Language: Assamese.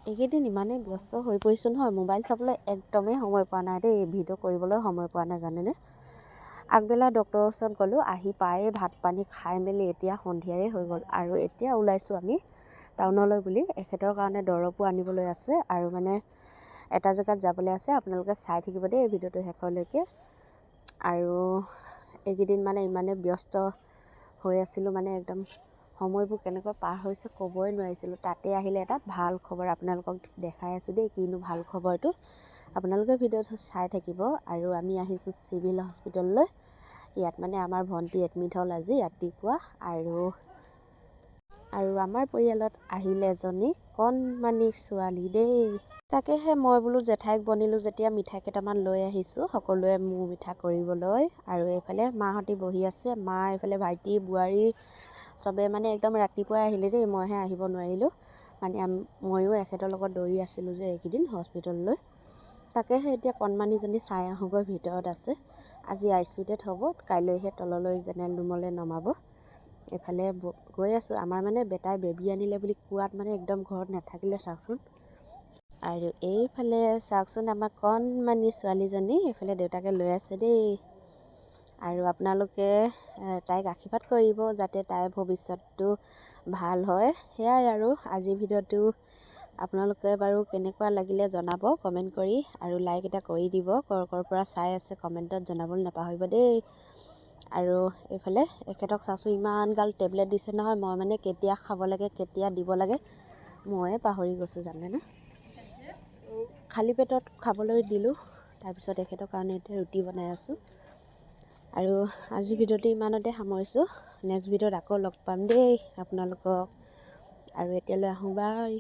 এইকেইদিন ইমানেই ব্যস্ত হৈ পৰিছোঁ নহয়, মোবাইল চাবলৈ একদমেই সময় পোৱা নাই দেই, ভিডিঅ' কৰিবলৈ সময় পোৱা নাই জানেনে। আগবেলা ডক্টৰৰ ওচৰত গ'লোঁ, আহি পায়ে ভাত পানী খাই মেলি এতিয়া সন্ধিয়াই হৈ গ'ল। আৰু এতিয়া ওলাইছোঁ আমি টাউনলৈ বুলি, এখেতৰ কাৰণে দৰৱো আনিবলৈ আছে আৰু মানে এটা জেগাত যাবলৈ আছে। আপোনালোকে চাই থাকিব দেই ভিডিঅ'টো শেষলৈকে। আৰু এইকেইদিন মানে ইমানেই ব্যস্ত হৈ আছিলোঁ, মানে একদম সময়বোৰ কেনেকৈ পাৰ হৈছে ক'বই নোৱাৰিছিলোঁ। তাতে আহিলে এটা ভাল খবৰ আপোনালোকক দেখাই আছোঁ দেই, কিনো ভাল খবৰটো আপোনালোকে ভিডিঅ'টো চাই থাকিব। আৰু আমি আহিছোঁ চিভিল হস্পিটেললৈ। ইয়াত মানে আমাৰ ভণ্টি এডমিট হ'ল আজি ৰাতিপুৱা। আৰু আমাৰ পৰিয়ালত আহিলে এজনী কণমানি ছোৱালী দেই। তাকেহে মই বোলো জেঠাইক বনিলোঁ যেতিয়া মিঠাই কেইটামান লৈ আহিছোঁ সকলোৱে মোৰ মিঠা কৰিবলৈ। আৰু এইফালে মাহঁতি বহি আছে, মা এইফালে ভাইটি বোৱাৰী চবে মানে একদম ৰাতিপুৱাই আহিলে দেই, মইহে আহিব নোৱাৰিলোঁ। মানে ময়ো এখেতৰ লগত দৌৰি আছিলোঁ যে এইকেইদিন হস্পিটেললৈ। তাকেহে এতিয়া কণমানিজনী চাই আহোঁগৈ, ভিতৰত আছে। আজি ICUতে থ'ব, কাইলৈহে তললৈ জেনেৰেল ৰুমলৈ নমাব। এইফালে গৈ আছোঁ। আমাৰ মানে বেটাই বেবী আনিলে বুলি কোৱাত মানে একদম ঘৰত নাথাকিলে চাওকচোন। আৰু এইফালে চাওকচোন আমাৰ কণমানি ছোৱালীজনী, এইফালে দেউতাকে লৈ আছে দেই। আৰু আপোনালোকে তাইক আশীৰ্বাদ কৰিব যাতে তাইৰ ভৱিষ্যতটো ভাল হয়। সেয়াই আৰু আজিৰ ভিডিঅ'টো আপোনালোকে বাৰু কেনেকুৱা লাগিলে জনাব কমেণ্ট কৰি, আৰু লাইক এটা কৰি দিব। ক'ৰ পৰা চাই আছে কমেণ্টত জনাবলৈ নাপাহৰিব দেই। আৰু এইফালে এখেতক চাওঁচোন, ইমান গাল টেবলেট দিছে নহয়, মই মানে কেতিয়া খাব লাগে কেতিয়া দিব লাগে ময়ে পাহৰি গৈছোঁ জানেনে। খালী পেটত খাবলৈ দিলোঁ, তাৰপিছত এখেতৰ কাৰণে এতিয়া ৰুটি বনাই আছোঁ। আৰু আজি ভিডিঅ'টো ইমানতে সামৰিছোঁ। নেক্সট ভিডিঅ'ত আকৌ লগ পাম দেই আপোনালোকক। আৰু এতিয়ালৈ আহোঁ, বাই।